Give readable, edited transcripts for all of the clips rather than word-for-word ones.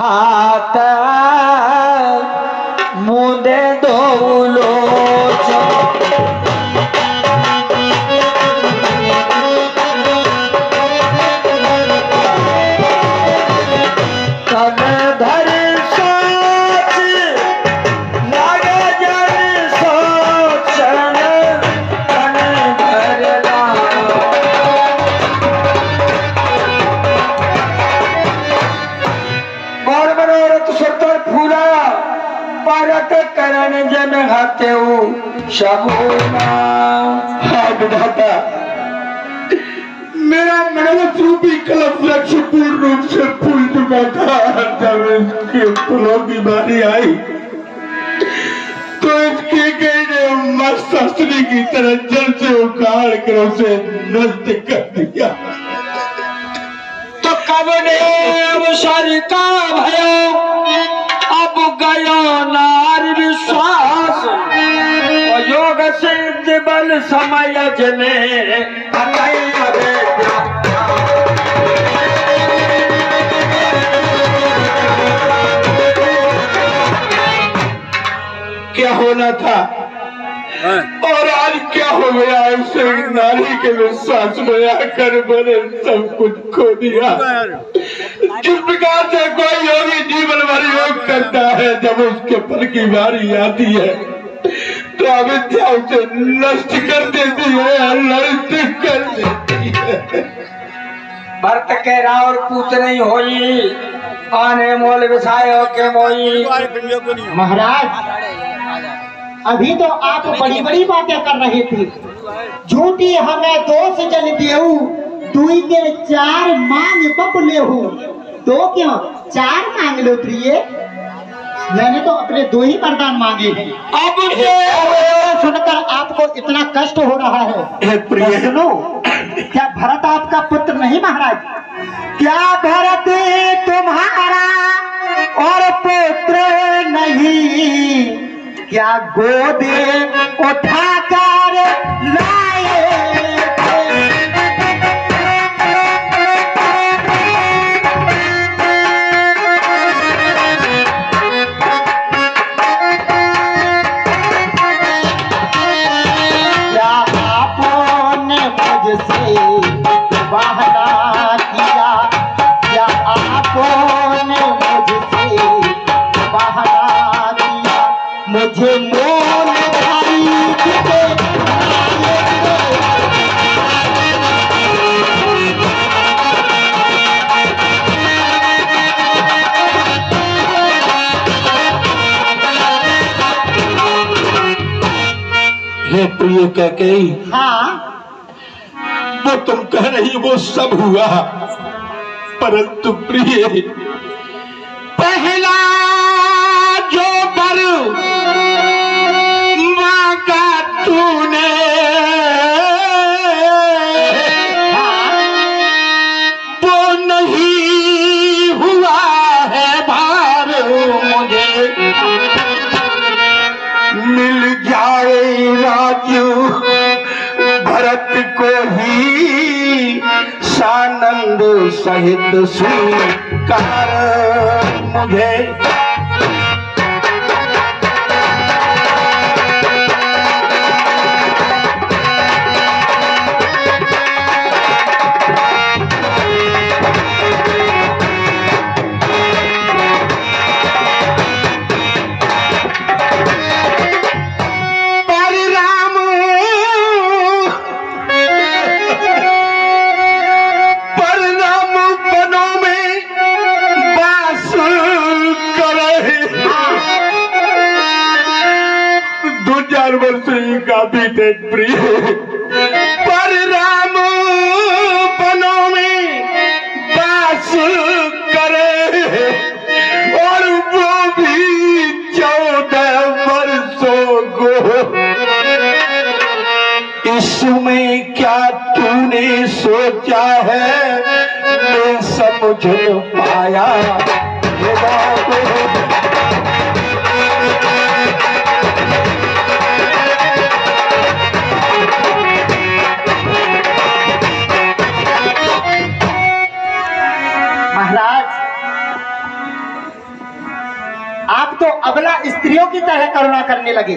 हाथ मुदे धोलो जन हाथे शबूना। हाँ विधाता, मेरा मनोरथ रूपी कलश लक्ष्य पूर्ण रूप से फूल चुका था। जब इसके फूलों की बारी आई तो इसकी कई ने मस्त अस्त्री की तरह जल से उखाड़ कर उसे नष्ट कर दिया। तो कब ने अवसर का भयो अब गयो नार विश्वास योग सिद्ध बल समय जने क्या होना था और आज क्या हो गया। उसे नारी के विश्वास में आकर मैंने सब कुछ खो दिया। जिस प्रकार से कोई योगी जीवन भर योग करता है, जब उसके फल की बारी आती है तो अविद्या उसे नष्ट कर देती है, नष्ट कर देती है। भरत के रावर पूत नहीं होई आने मोल विसायो के मोई। महाराज, अभी तो आप बड़ी बड़ी बातें कर रहे थे। झूठी हमें दोष जन देऊ दुई के चार मांग बप लेहू। दो क्यों चार मांग लो प्रिय, मैंने तो अपने दो ही वरदान मांगे हैं। अब सुनकर आपको इतना कष्ट हो रहा है। प्रिय सुनो, क्या भरत आपका पुत्र नहीं महाराज? क्या भरत तुम्हारा और पुत्र नहीं? क्या गोद उठाकर लाए? क्या आपने मुझसे वादा किया? क्या आपने मुझसे वादा किया? मुझे मोल खरीद के हे प्रिय कैकेयी, हाँ वो तुम कह रही वो सब हुआ, परंतु प्रिय पहला जो बर मांगा तूने वो नहीं हुआ है भार। मुझे मिल जाए राजू भरत को ही सानंद सहित स्वीकार। मुझे काफी थे प्रिय, पर राम बनों में बास करे और वो भी 14 वर्षों को। इसमें क्या तूने सोचा है मैं समझ न पाया। आप तो अबला स्त्रियों की तरह करुणा करने लगे।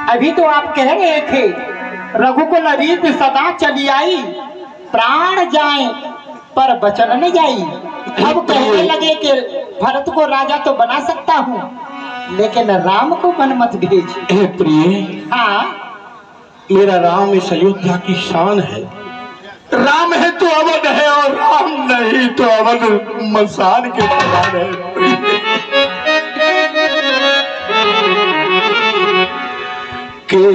अभी तो आप कह रहे थे रघुकुल रीत सदा चली आई, प्राण जाए पर बचन न जाई। अब कहने लगे कि भरत को राजा तो बना सकता हूँ, लेकिन राम को वन मत भेज। हे प्रिय, हाँ, मेरा राम इस अयोध्या की शान है। राम है तो अवध है, और राम नहीं तो अवध मसान के समान है। के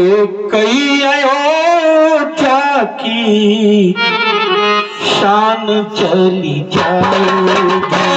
कई अयोध्या की शान चली जाएगी।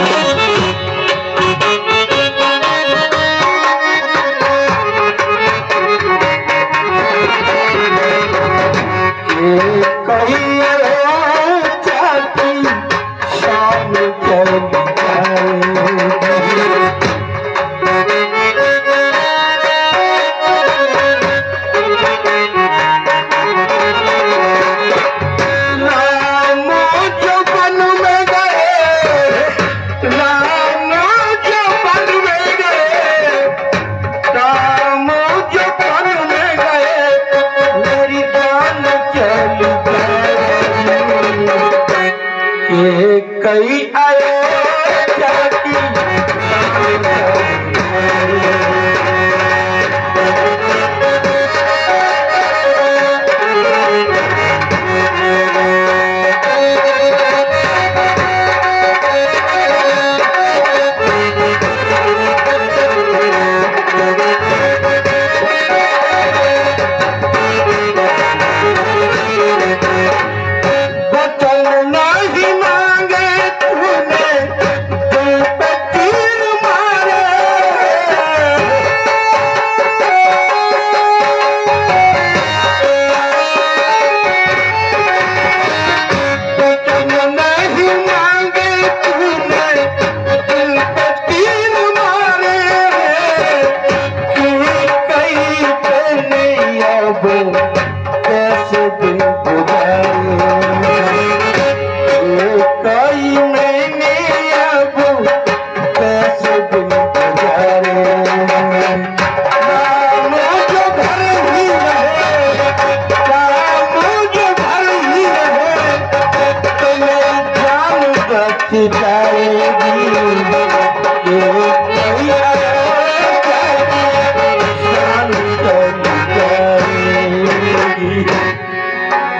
कई अयोध्या की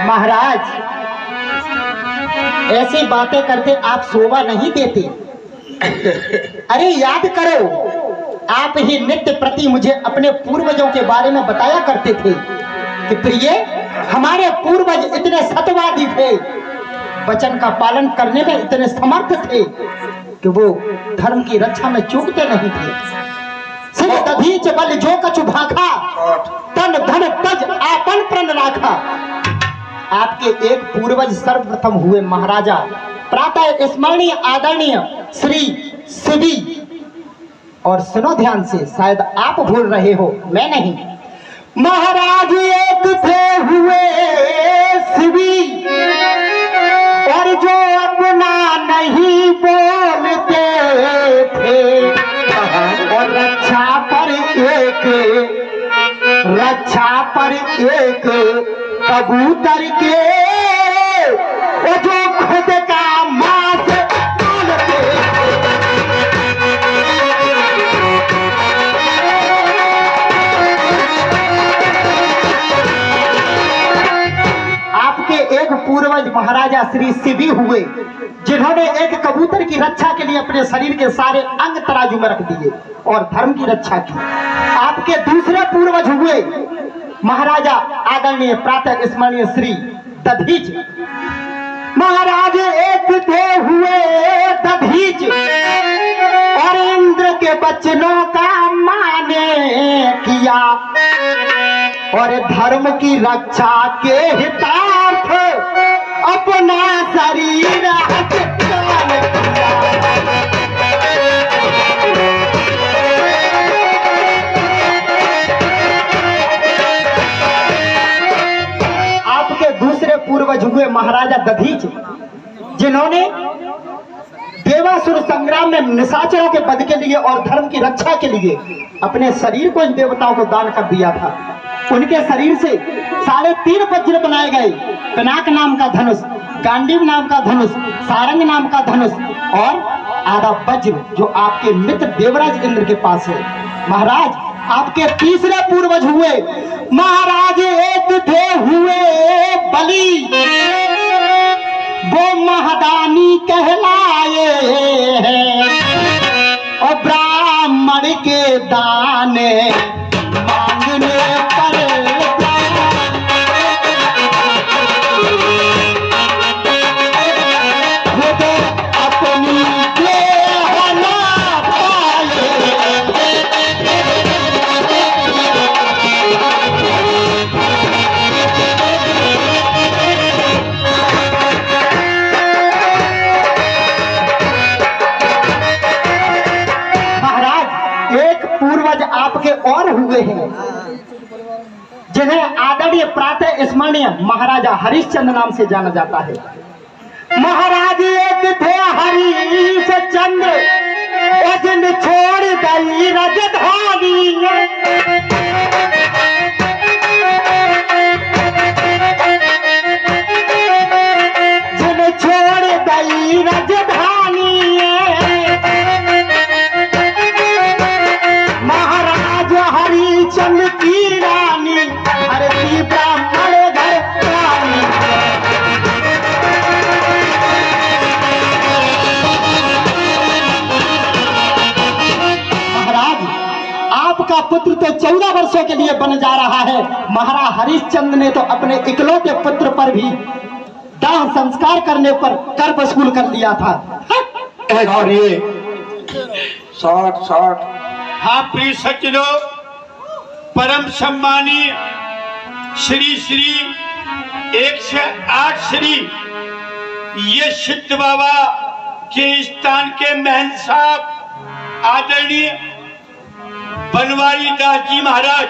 महाराज, ऐसी बातें करके आप शोभा नहीं देते। अरे याद करो, आप ही नित्य प्रति मुझे अपने पूर्वजों के बारे में बताया करते थे कि प्रिय, हमारे पूर्वज इतने सत्यवादी थे, वचन का पालन करने में इतने समर्थ थे कि वो धर्म की रक्षा में चूकते नहीं थे। सिर्फ दधीच बल जो कछु भाखा, तन धन तज आपन प्रण राखा। आपके एक पूर्वज सर्वप्रथम हुए महाराजा प्रातः स्मरणीय आदरणीय श्री शिवी। और सुनो ध्यान से, शायद आप भूल रहे हो, मैं नहीं। महाराज एक थे हुए शिवी, और जो अपना नहीं बोलते थे, और रक्षा पर एक कबूतर के, वो जो खुद का मांस बोलते। आपके एक पूर्वज महाराजा श्री शिवी हुए, जिन्होंने एक कबूतर की रक्षा के लिए अपने शरीर के सारे अंग तराजू में रख दिए और धर्म की रक्षा की। आपके दूसरे पूर्वज हुए महाराजा आदरणीय प्रातः स्मरणीय श्री दधीच। महाराज एक थे हुए दधीच, और इंद्र के वचनों का माने किया, और धर्म की रक्षा के हितार्थ अपना शरीर हत्यान किया। पूर्वज हुए महाराजा दधीच, जिन्होंने देवासुर असुर संग्राम में निशाचरों के वध के लिए और धर्म की रक्षा के लिए अपने शरीर को इन देवताओं को दान कर दिया था। उनके शरीर से 3.5 वज्र बनाए गए, पिनाक नाम का धनुष, गांडीव नाम का धनुष, सारंग नाम का धनुष और आधा वज्र जो आपके मित्र देवराज इंद्र के पास है। महाराज, आपके तीसरे पूर्वज हुए महाराज एक थे हुए बलि, वो महादानी कहलाए और ब्राह्मण के दाने मांगने पर खुद अपनी देह न पाए। पूर्वज आपके और हुए हैं जिन्हें आदरणीय प्रातः स्मरणीय महाराजा हरिश्चंद्र नाम से जाना जाता है। महाराज एक थे हरिश्चंद्र, जिन छोड़ गई राजधानी, जिन छोड़ गई राजधानी, हरिचंद्र की रानी, अरे ती ब्राह्मण घर रानी। महाराज, आपका पुत्र तो 14 वर्षों के लिए बन जा रहा है। महाराज हरिश्चंद्र ने तो अपने इकलौते पुत्र पर भी दाह संस्कार करने पर कर वसूल कर लिया था। और ये 60 हाँ प्रिय सज्जनों, परम सम्मानीय श्री श्री 108 श्री ये सिद्ध बाबा के स्थान के महंत साहब आदरणीय बनवारी दास जी महाराज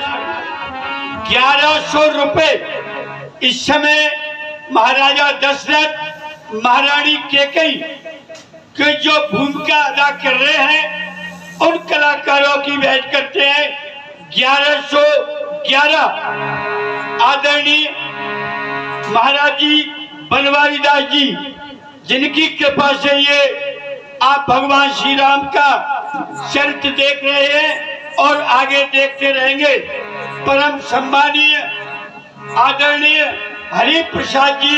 1100 रुपए इस समय महाराजा दशरथ महारानी केकई के जो भूमिका अदा कर रहे हैं उन कलाकारों की भेंट करते हैं 1111 आदरणीय महाराज जी बनवारी दास जी, जिनकी कृपा से ये आप भगवान श्री राम का चरित्र देख रहे हैं और आगे देखते रहेंगे। परम सम्मानीय आदरणीय हरि प्रसाद जी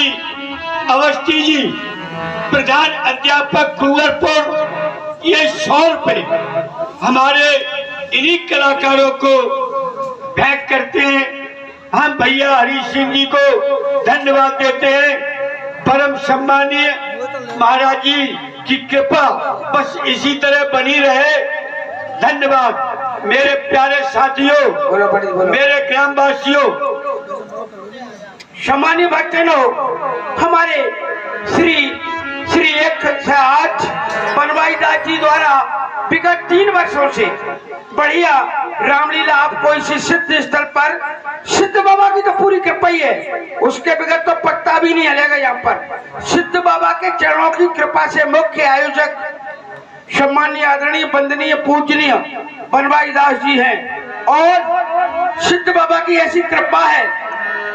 अवस्थी जी, प्रधान अध्यापक कुंवरपुर, ये 100 रुपए हमारे इन्हीं कलाकारों को भेंट करते हैं। हम भैया हरि सिंह जी को धन्यवाद देते हैं। परम सम्मानीय महाराज जी की कृपा बस इसी तरह बनी रहे। धन्यवाद मेरे प्यारे साथियों, मेरे ग्रामवासियों, सम्मानीय भक्तों, हमारे श्री 108 बनवारी दास जी द्वारा विगत 3 वर्षों से बढ़िया रामलीला आपको इसी सिद्ध स्थल पर, सिद्ध बाबा की तो पूरी कृपा ही है, उसके बगैर तो पत्ता भी नहीं हलेगा। यहाँ पर सिद्ध बाबा के चरणों की कृपा से मुख्य आयोजक सम्मानीय आदरणीय वंदनीय पूजनीय बनवारी दास जी हैं और सिद्ध बाबा की ऐसी कृपा है,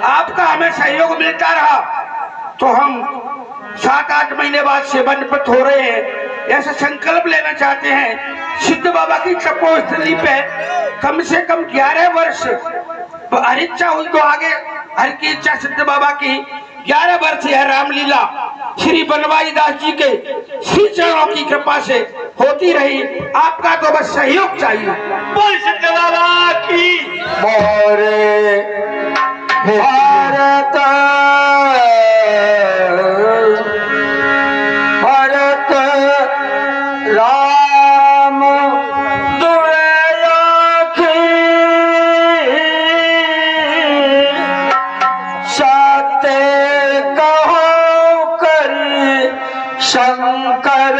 आपका हमें सहयोग मिलता रहा तो हम 7-8 महीने बाद सेवानिवृत्त हो रहे हैं। ऐसा संकल्प लेना चाहते हैं सिद्ध बाबा की तपोस्थली पे कम से कम 11 वर्ष, हर इच्छा हुई तो आगे हर की इच्छा सिद्ध बाबा की 11 वर्ष है रामलीला श्री बनवारी दास जी के श्री चरणों की कृपा से होती रही। आपका तो बस सहयोग चाहिए। बोल सिद्ध बाबा की मोरे भारत भरत राम सत्य कहो कर शंकर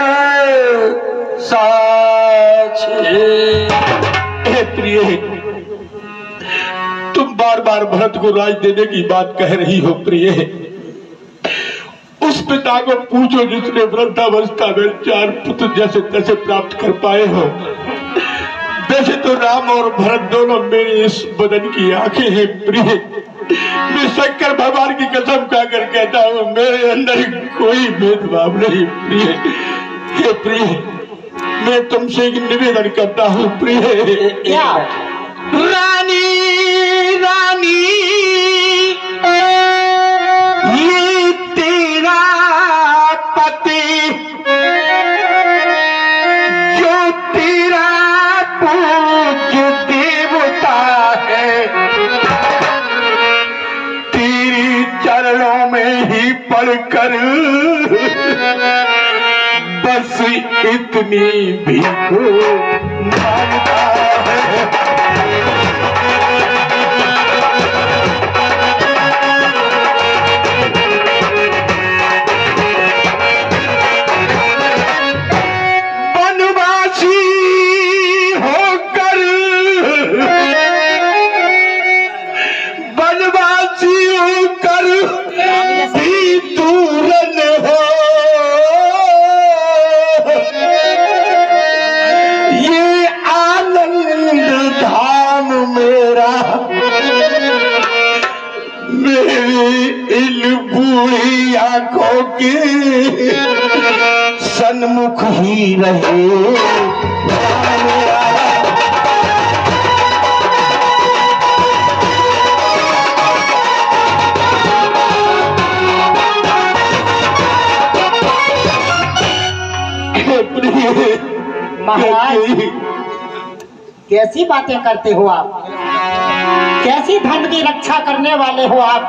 साक्षी। प्रिय, तुम बार बार भरत को राज देने की बात कह रही हो प्रिय। उस पिता को पूछो जिसने वृद्धावस्था में 4 पुत्र जैसे तैसे प्राप्त कर पाए हो। वैसे तो राम और भरत दोनों मेरी इस बदन की आंखें हैं प्रिय। मैं शंकर भगवान की कसम खाकर कहता हूँ मेरे अंदर कोई भेदभाव नहीं प्रिय। हे प्रिय, मैं तुमसे एक निवेदन करता हूँ प्रिय। क्या? रानी रानी ये तेरा पति जो तेरा पूज्य देवता है, तेरे चरणों में ही पढ़कर बस इतनी भीख मांगता है। आंखों के सन्मुख ही रहे। महाराज, कैसी बातें करते हो आप? कैसी धर्म की रक्षा करने वाले हो आप?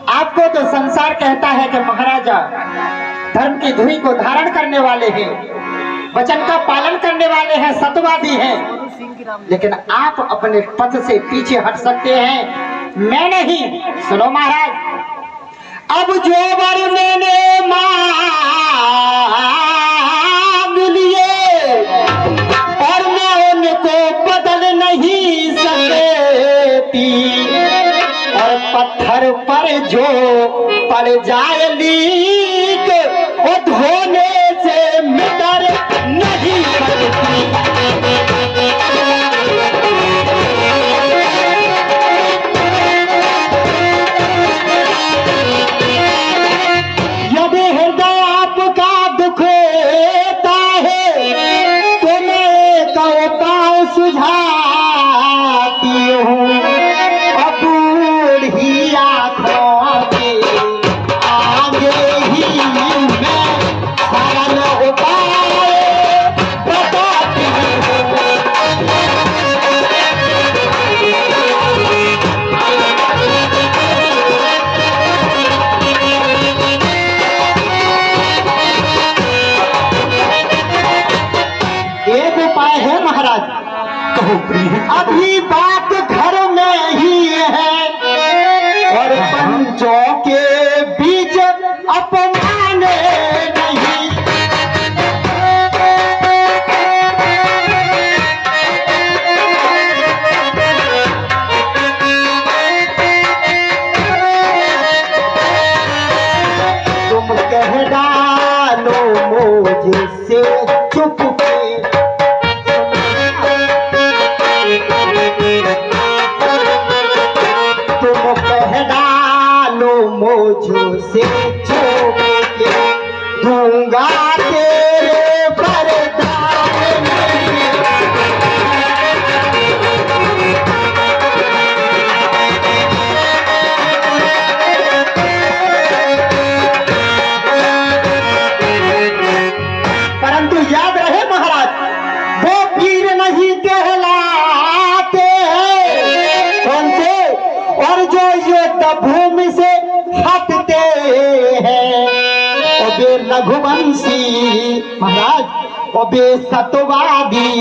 आपको तो संसार कहता है कि महाराजा धर्म की धुरी को धारण करने वाले हैं, वचन का पालन करने वाले हैं, सत्यवादी हैं, लेकिन आप अपने पथ से पीछे हट सकते हैं, मैं नहीं। सुनो महाराज, अब जो वर मैंने मांग लिए और मैं उनको बदल नहीं सकती, और पत्थर पर जो पड़ जाए लीक वो धोने से मिटर नहीं करती। यदि हृदय आपका दुख होता है तो मैं एक उपाय सुझाती हूँ। अभी बात घर में ही है और पंचों के बीच अपमान नहीं। तुम कह डालो मुझसे चुप के, मुझसे छूट के दूंगा तेरे वरदान नहीं। परंतु याद रहे महाराज, वो वीर नहीं कहलाते हैं। कौन से? और जो युद्ध भूमि से हटते हैं, और वे रघुवंशी महाराज, और वे सत्यवादी,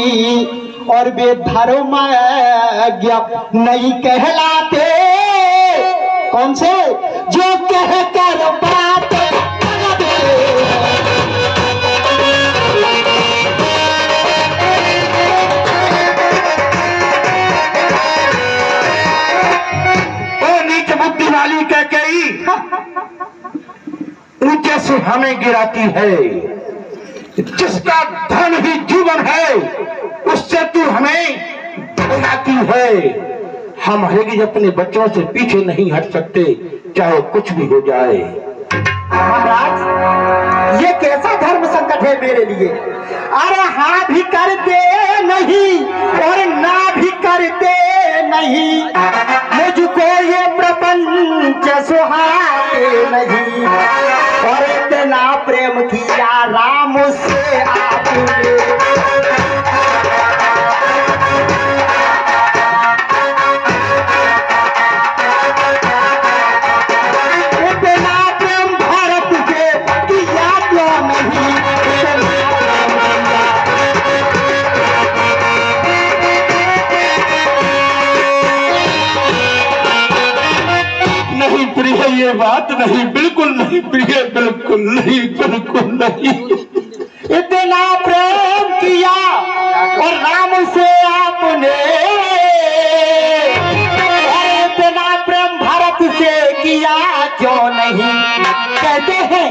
और वे धर्मज्ञ नहीं कहलाते। कौन से? जो कह कर बात करते नीच बुद्धि वाली कह गई, ऊंच हमें गिराती है। जिसका धन ही जीवन है उससे तू हमें गिराती है। हम हरगिज अपने बच्चों से पीछे नहीं हट सकते, चाहे कुछ भी हो जाए। महाराज, ये कैसा धर्म संकट है मेरे लिए। अरे हाँ भी कर दे नहीं और ना भी कर दे नहीं, मुझको ये प्रपंच सुहाते नहीं। और इतना प्रेम किया राम से आपने, ये बात नहीं, बिल्कुल नहीं प्रिय, बिल्कुल नहीं, बिल्कुल नहीं। इतना प्रेम किया और राम से आपने, और इतना प्रेम भरत से किया क्यों नहीं। कहते हैं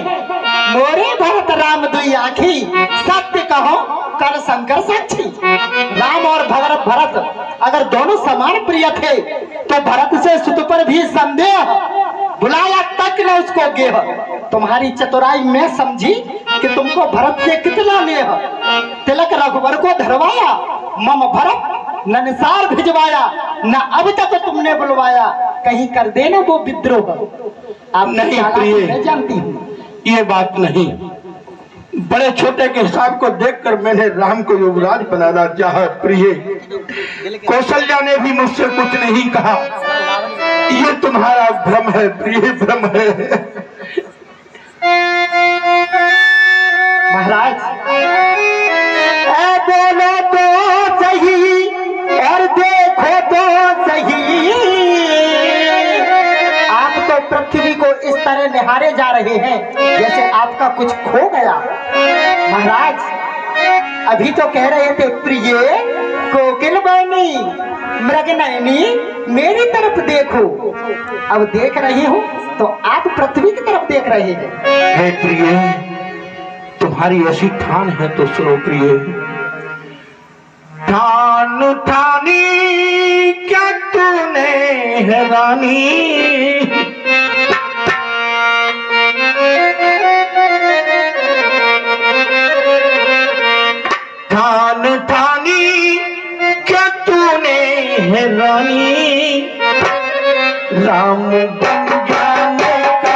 मोरे भरत राम दुई आखी, सत्य कहो कर शंकर साक्षी। राम और भरत अगर दोनों समान प्रिय थे तो भरत से सुत पर भी संदेह, बुलाया तक न उसको गेह। तुम्हारी चतुराई में समझी कि तुमको भरत से कितना नेह। तिलक रघुवर को धरवाया, मम भरत ननसार भिजवाया, न अब तक तुमने बुलवाया, कहीं कर देना वो विद्रोह। आप नहीं प्रिय, मैं जानती हूँ ये बात नहीं। बड़े छोटे के हिसाब को देखकर मैंने राम को युवराज बनाना चाहा प्रिय। कौशल्या ने भी मुझसे कुछ नहीं कहा। ये तुम्हारा भ्रम है प्रिय, भ्रम है। महाराज, बोलो तो सही और देखो तो सही, आप तो पृथ्वी को इस तरह निहारे जा रहे हैं जैसे आपका कुछ खो गया। महाराज, अभी तो कह रहे थे प्रिय कोकिल बनी मृग नयनी मेरी तरफ देखो, अब देख रही हूँ तो आप पृथ्वी की तरफ देख रहे हैं। हे प्रिय, तुम्हारी ऐसी ठान है तो सुनो प्रिय। ठान ठानी क्या तूने है रानी, ठान ठानी क्या तूने है रानी, राम बन जाने का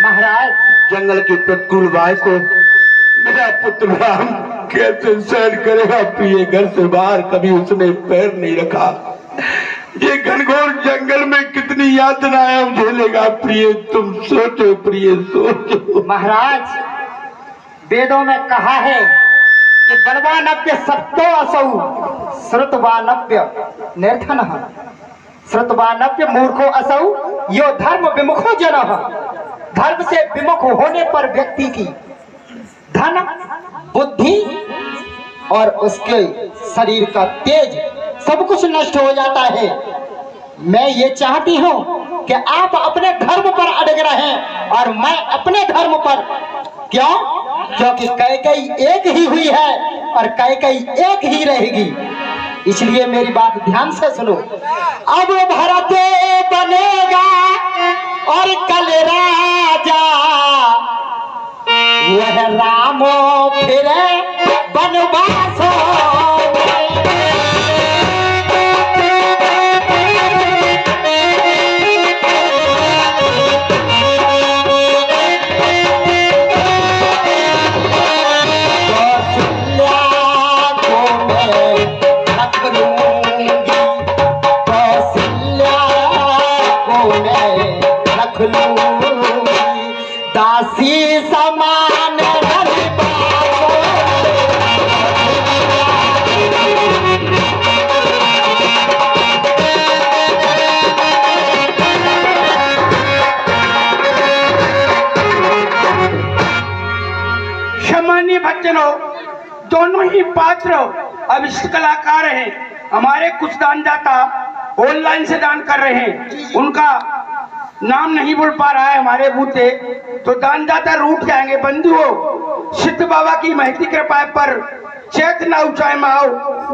महाराज जंगल की प्रतिकूल वायु को मेरा पुत्र राम कैसे सहन करेगा? प्रिय घर से बाहर कभी उसने पैर नहीं रखा। ये घनघोर जंगल में कितनी यातनाएं झेलेगा? प्रिय तुम सोचो, प्रिय सोचो। महाराज वेदों में कहा है कि बलवानव्य सत्तो असौ श्रुतवानव्य निर्धन, श्रुतवानव्य मूर्खो असौ यो धर्म विमुखो जन। धर्म से विमुख होने पर व्यक्ति की धन, बुद्धि और उसके शरीर का तेज सब कुछ नष्ट हो जाता है। मैं ये चाहती हूँ कि आप अपने धर्म पर अड़ग रहें और मैं अपने धर्म पर। क्यों? क्योंकि कैकेयी एक ही हुई है और कैकेयी एक ही रहेगी। इसलिए मेरी बात ध्यान से सुनो। अब भरत बनेगा और कल राजा, वह रामो फिरे बनवासो। दासी समान सम्मानीय भक्तों, दोनों ही पात्र अभिष्ट कलाकार हैं। हमारे कुछ दानदाता ऑनलाइन से दान कर रहे हैं, उनका नाम नहीं बोल पा रहा है हमारे बूते, तो दानदाता रूठ जाएंगे। बंधुओं, सिद्ध बाबा की महती कृपा पर चैत न ऊंचाई में आओ।